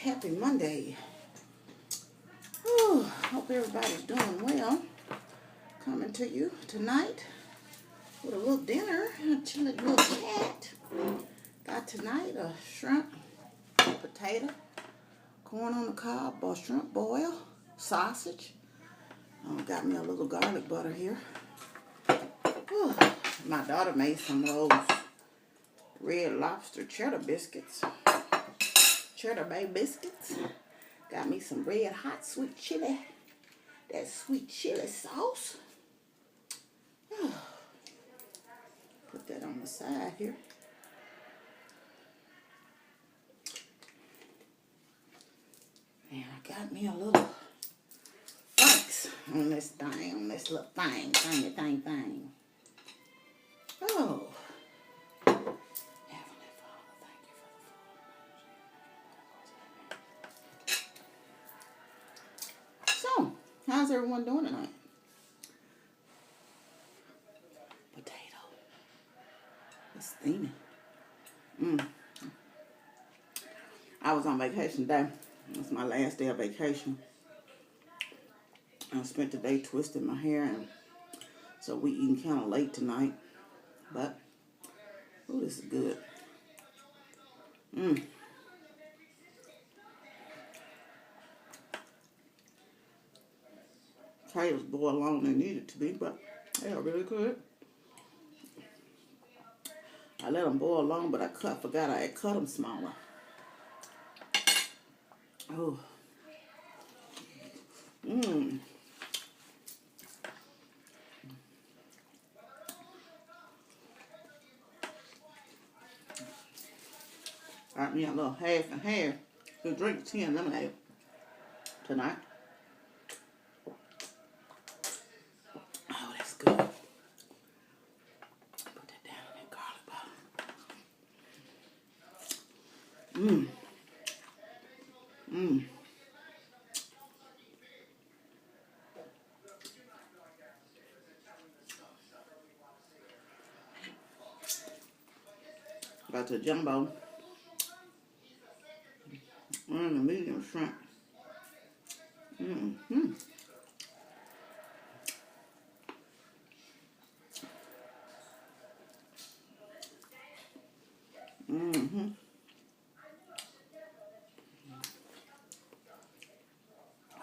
Happy Monday. Whew, hope everybody's doing well. Coming to you tonight with a little dinner and a chilly little cat. Got tonight a shrimp, potato, corn on the cob, or shrimp boil, sausage. Got me a little garlic butter here. Whew. My daughter made some of those red lobster cheddar biscuits. Cheddar Bay biscuits. Got me some red hot sweet chili. That sweet chili sauce. Put that on the side here. And I got me a little thanks on this thing, on this little thing. Oh. Heavenly Father, thank you for the full. So, how's everyone doing tonight? Potato. It's steaming. I was on vacation today. It's my last day of vacation. I spent the day twisting my hair, and so we eating kind of late tonight. But, oh, this is good. Potatoes boil longer than they needed to be, but they are really good. I let them boil long, but I forgot I had cut them smaller. Oh. Got me a little half and half to drink 10 lemonade tonight. Oh, that's good. Put that down in that garlic butter. Got the jumbo and the medium shrimp.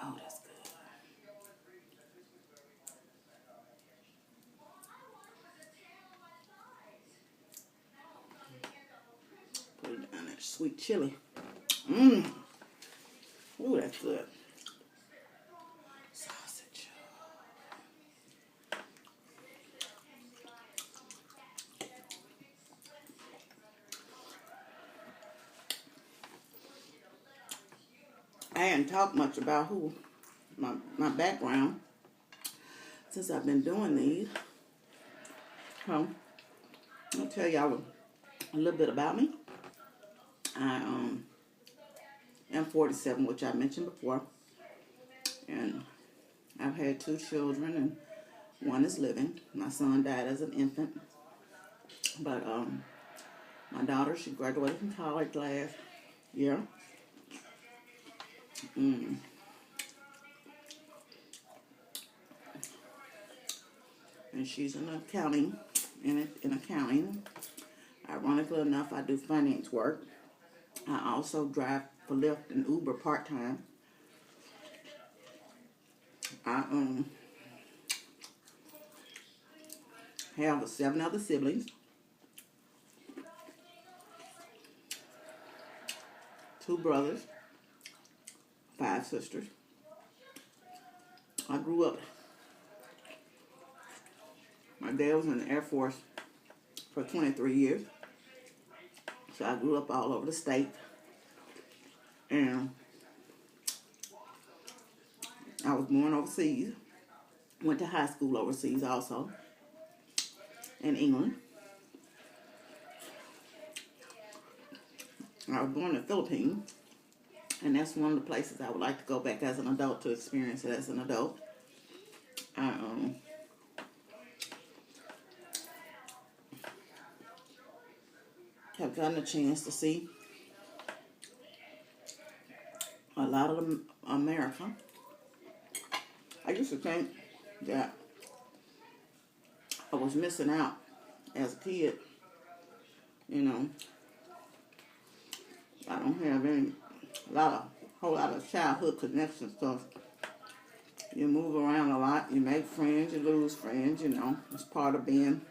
Oh, that's good. Put it down that sweet chili. Ooh, that's good. Sausage. I hadn't talked much about my background since I've been doing these. So, I'll tell y'all a little bit about me. I am 47, which I mentioned before, and I've had 2 children, and one is living. My son died as an infant, but my daughter, she graduated from college last year. And she's in accounting, in accounting. Ironically enough, I do finance work. I also drive for Lyft and Uber part-time. I have 7 other siblings. 2 brothers, 5 sisters. I grew up, my dad was in the Air Force for 23 years. So I grew up all over the state. And I was born overseas. Went to high school overseas also. In England. I was born in the Philippines. And that's one of the places I would like to go back as an adult to experience it as an adult. I have gotten a chance to see a lot of America. I used to think that I was missing out as a kid. You know, I don't have whole lot of childhood connections. So you move around a lot, you make friends, you lose friends. You know, it's part of being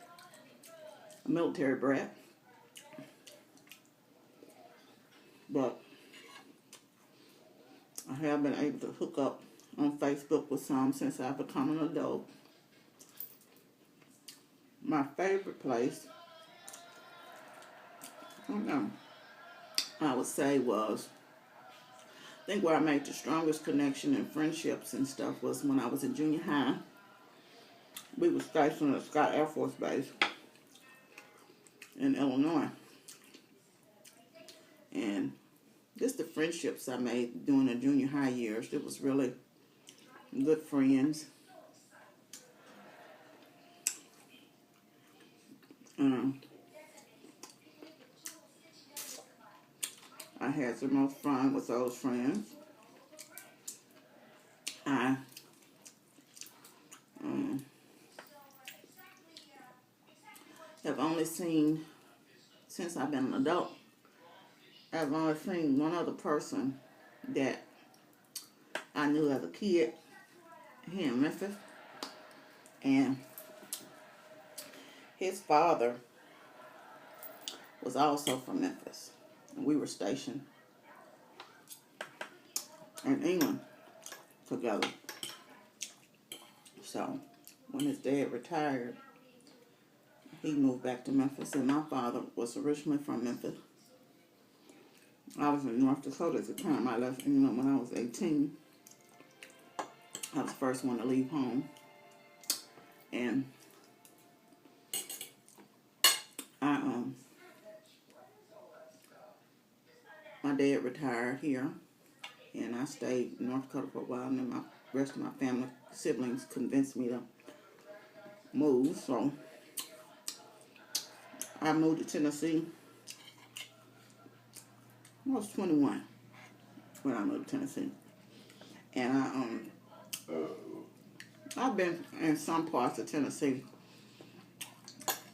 a military brat. But I have been able to hook up on Facebook with some since I've become an adult. My favorite place, I would say was, I think where I made the strongest connection and friendships and stuff was when I was in junior high. We were stationed at Scott Air Force Base in Illinois. And just the friendships I made during the junior high years, it was really good friends. I had the most fun with those friends. I have only seen, since I've been an adult, I've only seen one other person that I knew as a kid here in Memphis. And his father was also from Memphis. And we were stationed in England together. So when his dad retired, he moved back to Memphis. And my father was originally from Memphis. I was in North Dakota at the time. I left England when I was 18. I was the first one to leave home. And my dad retired here, and I stayed in North Dakota for a while, and then my rest of my family, siblings, convinced me to move, so I moved to Tennessee. I was 21 when I moved to Tennessee, and I've been in some parts of Tennessee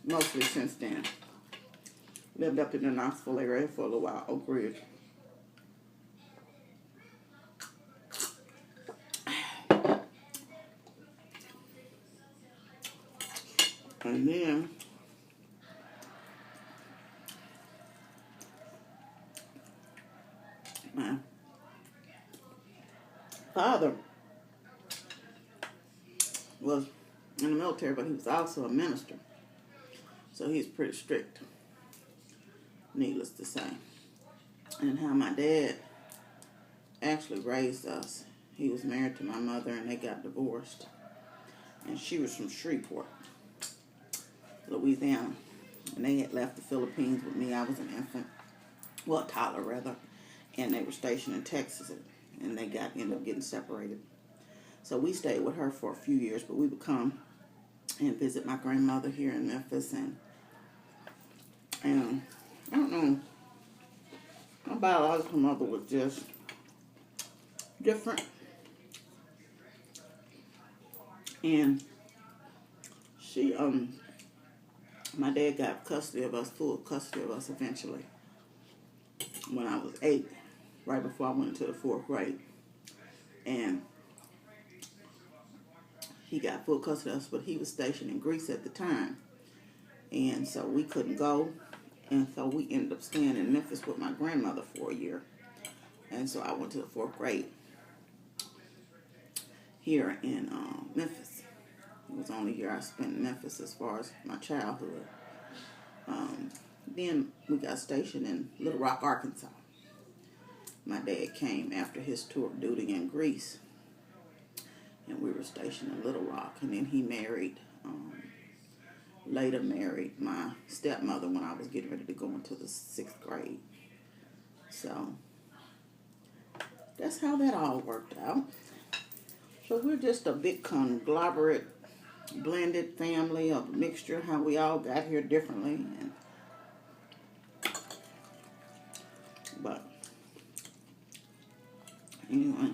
mostly since then. Lived up in the Knoxville area for a little while, Oak Ridge. And then my father was in the military, but he was also a minister. So he's pretty strict, needless to say. And how my dad actually raised us. He was married to my mother and they got divorced. And she was from Shreveport, Louisiana. And they had left the Philippines with me. I was an infant. Well, a toddler rather. And they were stationed in Texas. And they ended up getting separated. So we stayed with her for a few years, but we would come and visit my grandmother here in Memphis. And I don't know, my biological mother was just different. And she, my dad got custody of us, full custody of us eventually, when I was 8, right before I went into the 4th grade. And he got full custody of us, but he was stationed in Greece at the time. And so we couldn't go. And so we ended up staying in Memphis with my grandmother for a year. And so I went to the 4th grade here in Memphis. It was the only year I spent in Memphis as far as my childhood. Then we got stationed in Little Rock, Arkansas. My dad came after his tour of duty in Greece. And we were stationed in Little Rock. And then he later married my stepmother when I was getting ready to go into the 6th grade. So that's how that all worked out. So we're just a big conglomerate, blended family, of a mixture, how we all got here differently. But Anyway,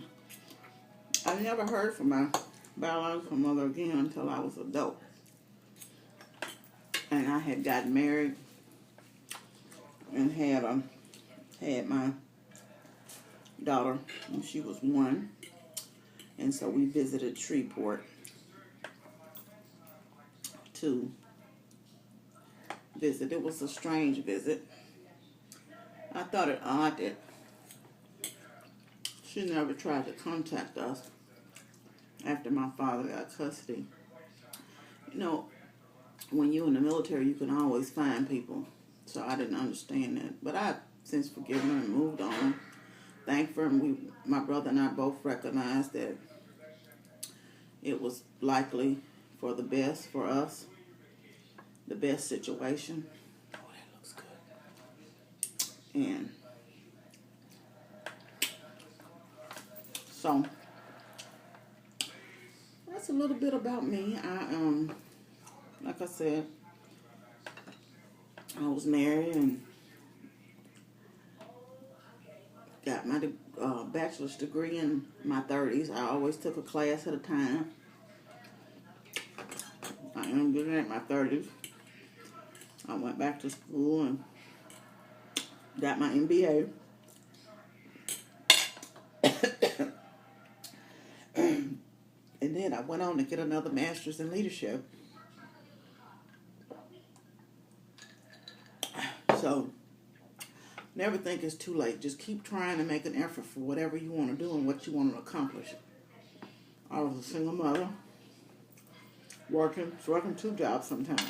I never heard from my biological mother again until I was adult. And I had gotten married and had my daughter when she was 1. And so we visited Shreveport to visit. It was a strange visit. I thought it odd that she never tried to contact us after my father got custody. You know, when you're in the military, you can always find people. So I didn't understand that. But I've since forgiven her and moved on. Thank her, and my brother and I both recognized that it was likely for the best for us, the best situation. Oh, that looks good. And so that's a little bit about me. Like I said, I was married and got my bachelor's degree in my 30s. I always took a class at a time. I am getting at my 30s. I went back to school and got my MBA. And then I went on to get another master's in leadership. So, never think it's too late. Just keep trying to make an effort for whatever you want to do and what you want to accomplish. I was a single mother, working 2 jobs sometimes.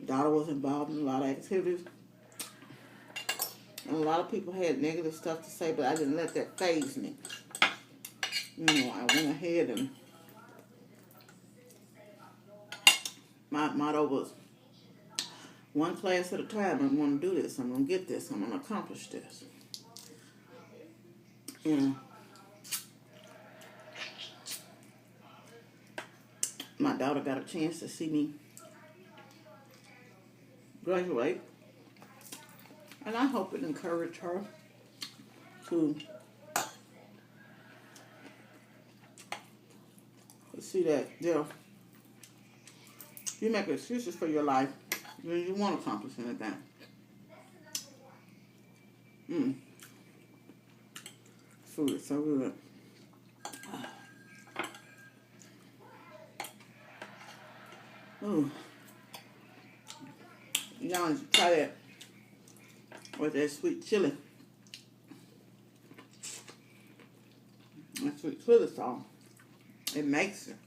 Daughter was involved in a lot of activities. And a lot of people had negative stuff to say, but I didn't let that faze me. You know, I went ahead and my motto was, one class at a time. I'm going to do this. I'm going to get this. I'm going to accomplish this. And my daughter got a chance to see me graduate. And I hope it encouraged her to see that, you make excuses for your life when you won't accomplish anything. Food is so good. Ooh. Y'all need to try that with that sweet chili. That sweet chili sauce. It makes it.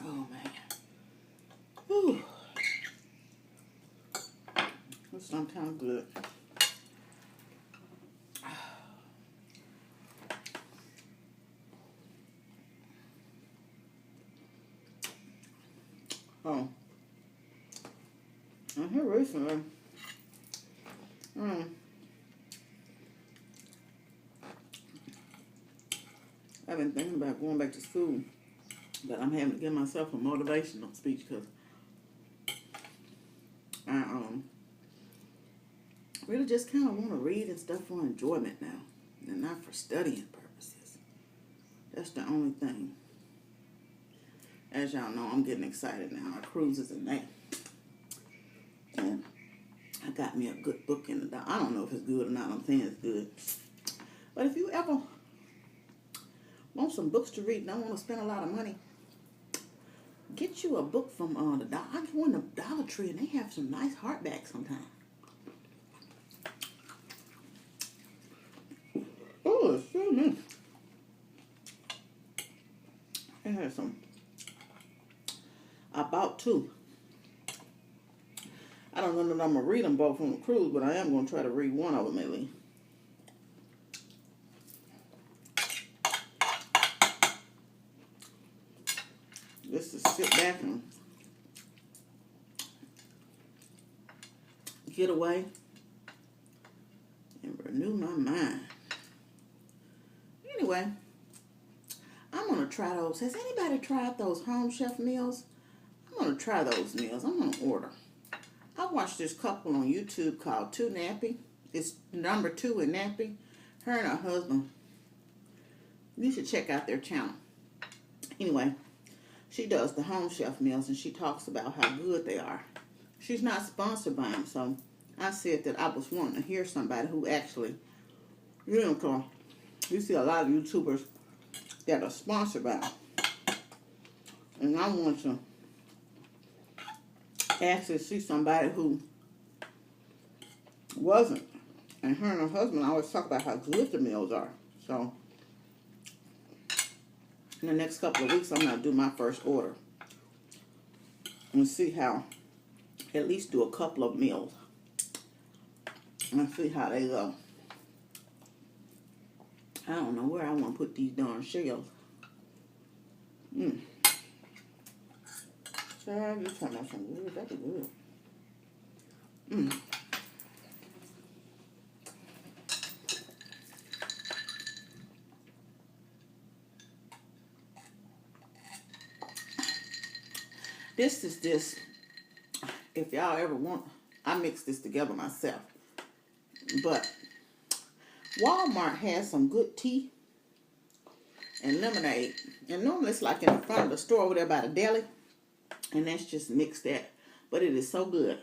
Oh man. Whew. That's sometimes good. Oh. And here recently, I've been thinking about going back to school, but I'm having to give myself a motivational speech because I really just kind of want to read and stuff for enjoyment now, and not for studying purposes. That's the only thing. As y'all know, I'm getting excited now. Our cruise is in May. And I got me a good book in the dock. I don't know if it's good or not. I'm saying it's good. But if you ever want some books to read and don't want to spend a lot of money, get you a book from the Dollar. I go in the Dollar Tree and they have some nice hardbacks sometimes. Oh, it's so nice. It has some. I bought 2. I don't know that I'm going to read them both on the cruise, but I am going to try to read one of them at least. Just to sit back and get away and renew my mind. anyway, I'm going to try those. Has anybody tried those home chef meals? I'm going to try those meals. I'm going to order. I watched this couple on YouTube called Two Nappy. It's number 2 in Nappy. Her and her husband. You should check out their channel. Anyway, she does the home chef meals and she talks about how good they are. She's not sponsored by them, so I said that I was wanting to hear somebody who actually, you see a lot of YouTubers that are sponsored by them. And I want to actually see somebody who wasn't. And her and her husband always talk about how good the meals are. So, in the next couple of weeks, I'm going to do my first order. And see how, at least do a couple of meals. And see how they go. I don't know where I want to put these darn shells. Child, you're talking about some good. That's good. This. If y'all ever want, I mix this together myself. But Walmart has some good tea and lemonade. And normally it's like in the front of the store over there by the deli. And that's just mixed that. But it is so good.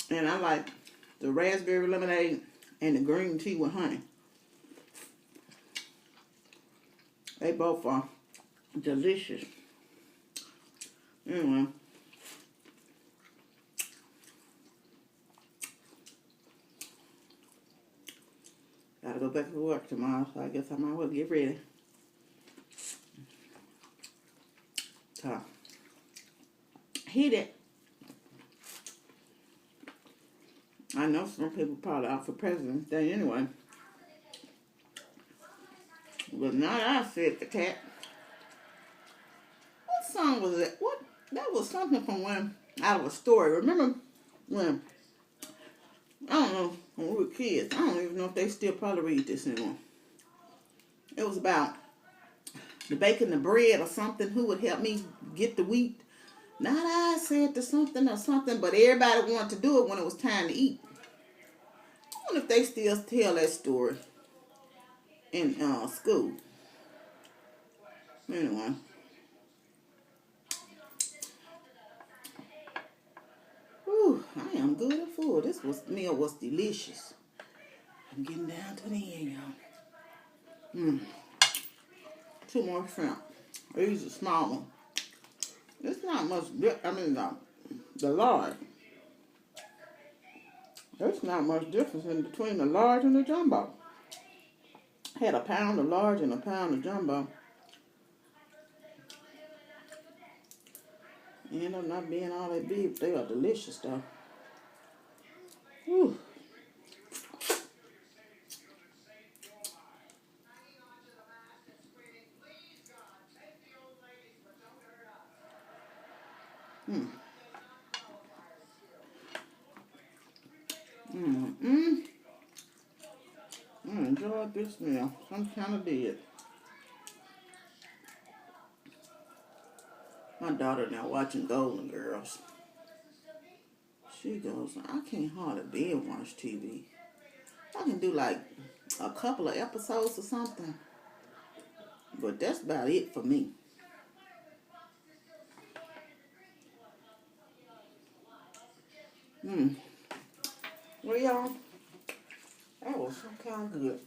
And I like the raspberry lemonade and the green tea with honey. They both are delicious. Anyway. Gotta go back to work tomorrow, so I guess I might as well get ready. So, hit it. I know some people probably out for President's Day anyway. But not I, said the cat. What song was it? What? That was something from when, out of a story. Remember when, I don't know, when we were kids. I don't even know if they still probably read this anymore. It was about the baking the bread or something. Who would help me get the wheat? Not I, said to something or something, but everybody wanted to do it when it was time to eat. I wonder if they still tell that story in school. Anyway. Whew, I am good and full. This meal was delicious. I'm getting down to the end, y'all. 2 more shrimp. These are small ones. It's not much, the large. There's not much difference in between the large and the jumbo. I had a pound of large and a pound of jumbo. End up not being all that big, but they are delicious though. Whew. I enjoyed this meal. Some kind of did. My daughter now watching Golden Girls. She goes, I can't hardly binge watch TV. I can do like a couple of episodes or something. But that's about it for me. Well, y'all, that was some kind of good.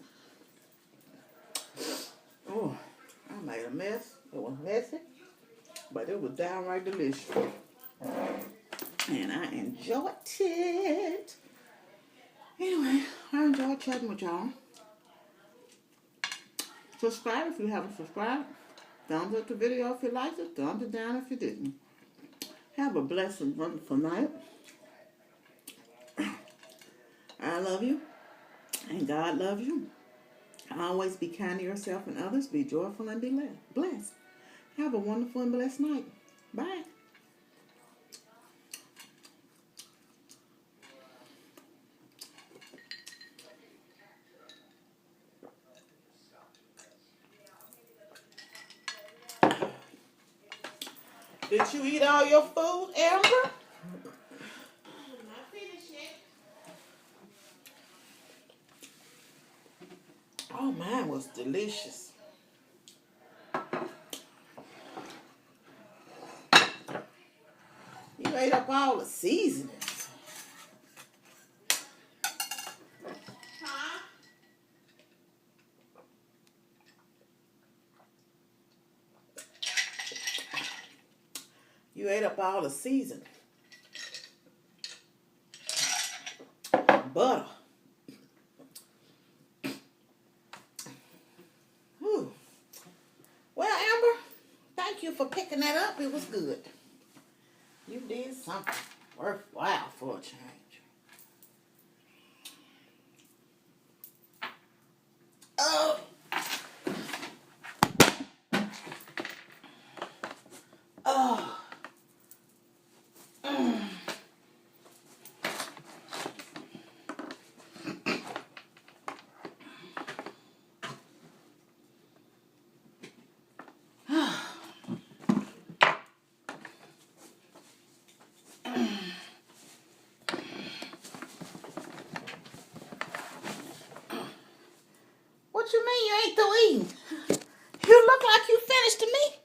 Oh, I made a mess. It was messy, but it was downright delicious. And I enjoyed it. Anyway, I enjoyed chatting with y'all. Subscribe if you haven't subscribed. Thumbs up the video if you liked it. Thumbs it down if you didn't. Have a blessed and wonderful night. I love you. And God loves you. Always be kind to yourself and others. Be joyful and be blessed. Have a wonderful and blessed night. Bye. Did you eat all your food, Amber? I'm not finished yet. Oh, mine was delicious. You ate up all the seasonings. Huh? You ate up all the seasoning. Butter. Whew. Well, Amber, thank you for picking that up. It was good. You did something worthwhile for a change. Oh. Oh. What you mean you ain't through eating? You look like you finished to me.